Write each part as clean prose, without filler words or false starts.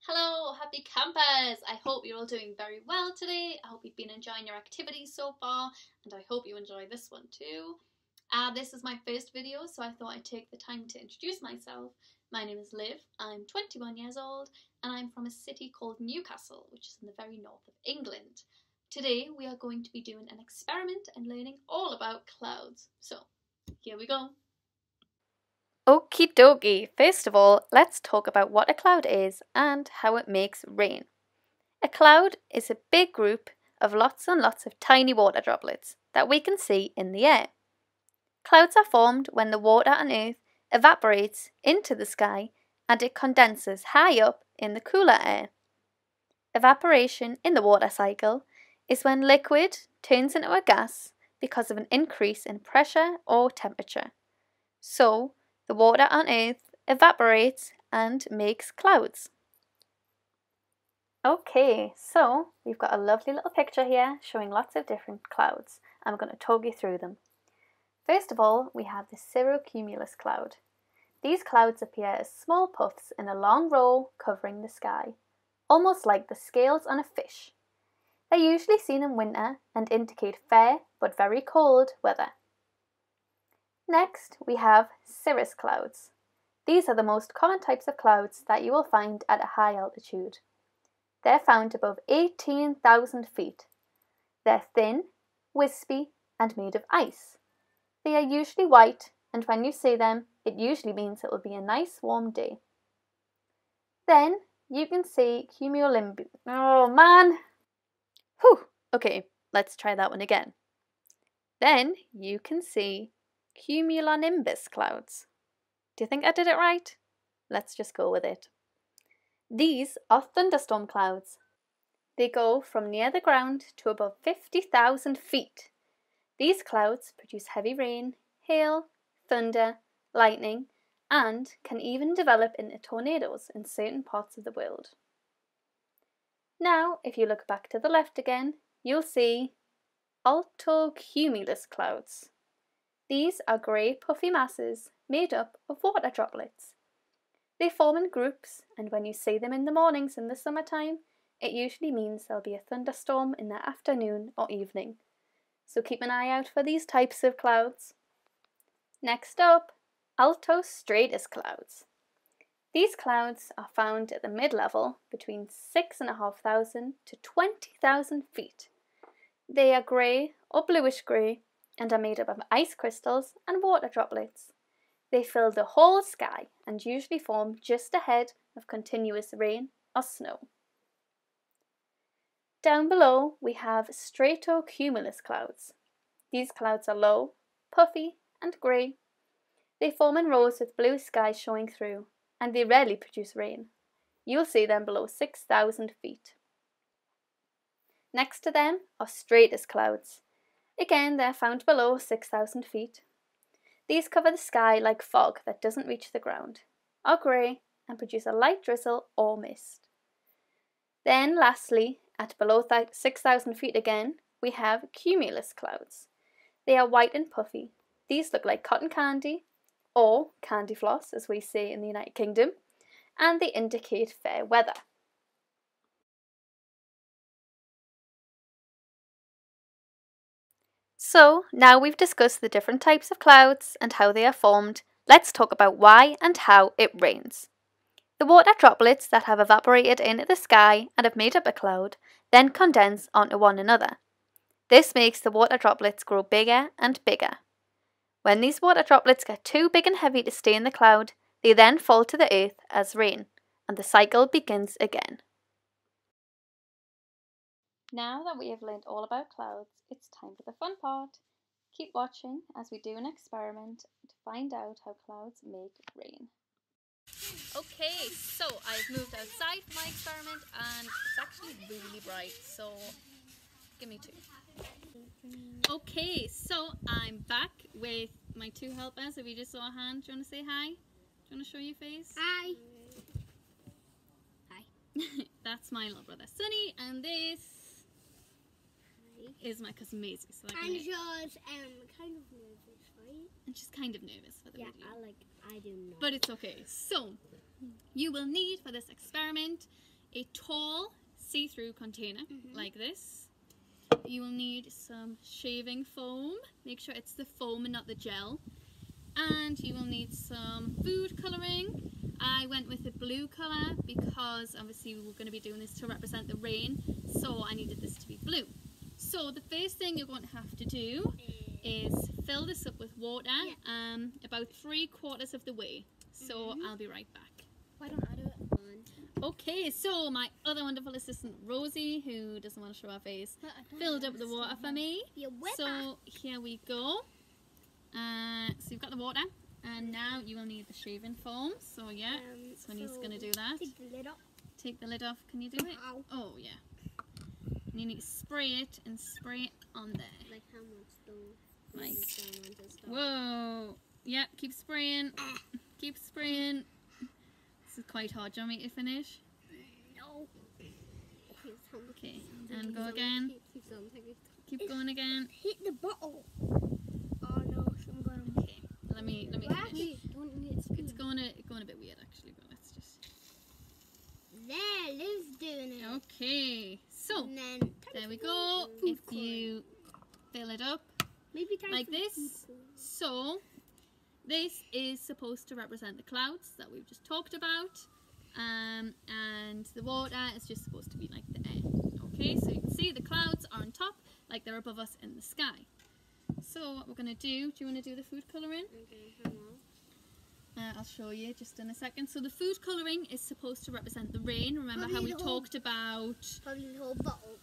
Hello, happy campers! I hope you're all doing very well today. I hope you've been enjoying your activities so far, and I hope you enjoy this one too. This is my first video, so I thought I'd take the time to introduce myself. My name is Liv, I'm 21 years old, and I'm from a city called Newcastle, which is in the very north of England. Today we are going to be doing an experiment and learning all about clouds. So, here we go. Okie dokie, first of all, let's talk about what a cloud is and how it makes rain. A cloud is a big group of lots and lots of tiny water droplets that we can see in the air. Clouds are formed when the water on Earth evaporates into the sky and it condenses high up in the cooler air. Evaporation in the water cycle is when liquid turns into a gas because of an increase in pressure or temperature. So, the water on Earth evaporates and makes clouds. Okay, so we've got a lovely little picture here showing lots of different clouds. I'm going to talk you through them. First of all, we have the cirrocumulus cloud. These clouds appear as small puffs in a long row covering the sky, almost like the scales on a fish. They're usually seen in winter and indicate fair but very cold weather. Next, we have cirrus clouds. These are the most common types of clouds that you will find at a high altitude. They're found above 18,000 feet. They're thin, wispy, and made of ice. They are usually white, and when you see them, it usually means it will be a nice warm day. Then, you can see cumulonimbus. Oh man! Whew! Okay, let's try that one again. Then, you can see cumulonimbus clouds. Do you think I did it right? Let's just go with it. These are thunderstorm clouds. They go from near the ground to above 50,000 feet. These clouds produce heavy rain, hail, thunder, lightning, and can even develop into tornadoes in certain parts of the world. Now, if you look back to the left again, you'll see altocumulus clouds. These are grey puffy masses made up of water droplets. They form in groups, and when you see them in the mornings in the summertime, it usually means there'll be a thunderstorm in the afternoon or evening. So keep an eye out for these types of clouds. Next up, altostratus clouds. These clouds are found at the mid-level between 6,500 to 20,000 feet. They are grey or bluish grey and are made up of ice crystals and water droplets. They fill the whole sky and usually form just ahead of continuous rain or snow. Down below we have stratocumulus clouds. These clouds are low, puffy and grey. They form in rows with blue skies showing through, and they rarely produce rain. You'll see them below 6,000 feet. Next to them are stratus clouds. Again, they're found below 6,000 feet. These cover the sky like fog that doesn't reach the ground, are grey and produce a light drizzle or mist. Then lastly, at below 6,000 feet again, we have cumulus clouds. They are white and puffy. These look like cotton candy, or candy floss as we say in the United Kingdom, and they indicate fair weather. So, now we've discussed the different types of clouds and how they are formed, let's talk about why and how it rains. The water droplets that have evaporated into the sky and have made up a cloud then condense onto one another. This makes the water droplets grow bigger and bigger. When these water droplets get too big and heavy to stay in the cloud, they then fall to the earth as rain, and the cycle begins again. Now that we have learned all about clouds, it's time for the fun part. Keep watching as we do an experiment to find out how clouds make rain. Okay, so I've moved outside for my experiment and it's actually really bright, so give me two. Okay, so I'm back with my two helpers. If you just saw a hand, do you want to say hi? Do you want to show your face? Hi. Hi. That's my little brother Sunny, and this is my cousin Maisie. So And yours, kind of nervous, right? And she's kind of nervous for the video. I do not. But it's okay. So, you will need for this experiment a tall see-through container like this. You will need some shaving foam. Make sure it's the foam and not the gel. And you will need some food colouring. I went with the blue colour because obviously we were going to be doing this to represent the rain, so I needed this to be blue. So the first thing you're going to have to do is fill this up with water, about 3/4 of the way. So I'll be right back. Why don't I do it? Okay, so my other wonderful assistant Rosie, who doesn't want to show her face, filled up the water for me. So here we go. So you've got the water, and now you will need the shaving foam. So yeah, Sonny's gonna do that. Take the lid off. Take the lid off. Can you do it? Ow. Oh yeah. And you need to spray it and spray it on there. Like how much though? Like, whoa. Yeah, keep spraying. Keep spraying. This is quite hard. Do you want me to finish? No. Okay, and go again. Keep going again. Hit the bottle. Oh no, I'm gonna. Okay, let me finish. It's going a bit weird actually, but let's just. There, Liv's doing it. Okay, so And then, there we go. If you fill it up maybe time like for this, food so this is supposed to represent the clouds that we've just talked about, and the water is just supposed to be like the air. Okay, so you can see the clouds are on top, like they're above us in the sky. So what we're going to do you want to do the food colouring? Okay, hang on. I'll show you just in a second. So the food colouring is supposed to represent the rain. Remember how we talked about... Probably the whole bottle.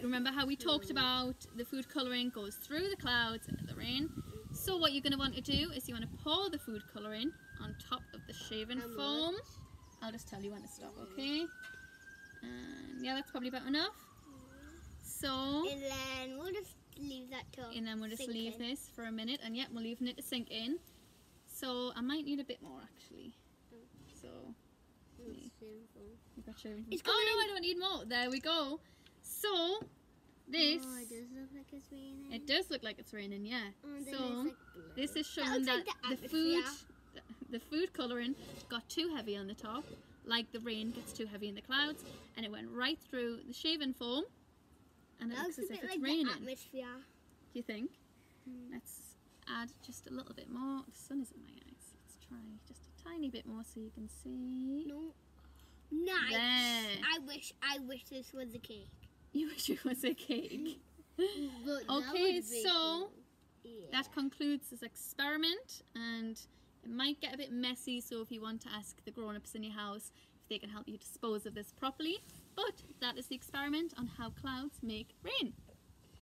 Remember how we talked about the food colouring goes through the clouds into the rain? So what you're going to want to do is you want to pour the food colouring on top of the shaving foam. I'll just tell you when to stop, okay? And yeah, that's probably about enough. So... And then we'll just leave that till And then we'll just leave this for a minute. And yeah, we're leaving it to sink in. So I might need a bit more actually. So... You've got shaving foam. Oh no, I don't need more. There we go. So... This... Oh, it does look like it's raining. It does look like it's raining, yeah. Then So it's like this is That showing looks that like the food colouring got too heavy on the top, like the rain gets too heavy in the clouds, and it went right through the shaving foam, and it That looks as looks a if bit it's like raining. the atmosphere. Do you think? Let's add just a little bit more. The sun is in my eyes. Let's try just a tiny bit more so you can see. No. Nice. There. I wish this was a cake. You wish it was a cake. But that Okay, would be so cool. Yeah. that concludes this experiment, and it might get a bit messy, so if you want to ask the grown-ups in your house if they can help you dispose of this properly. But that is the experiment on how clouds make rain.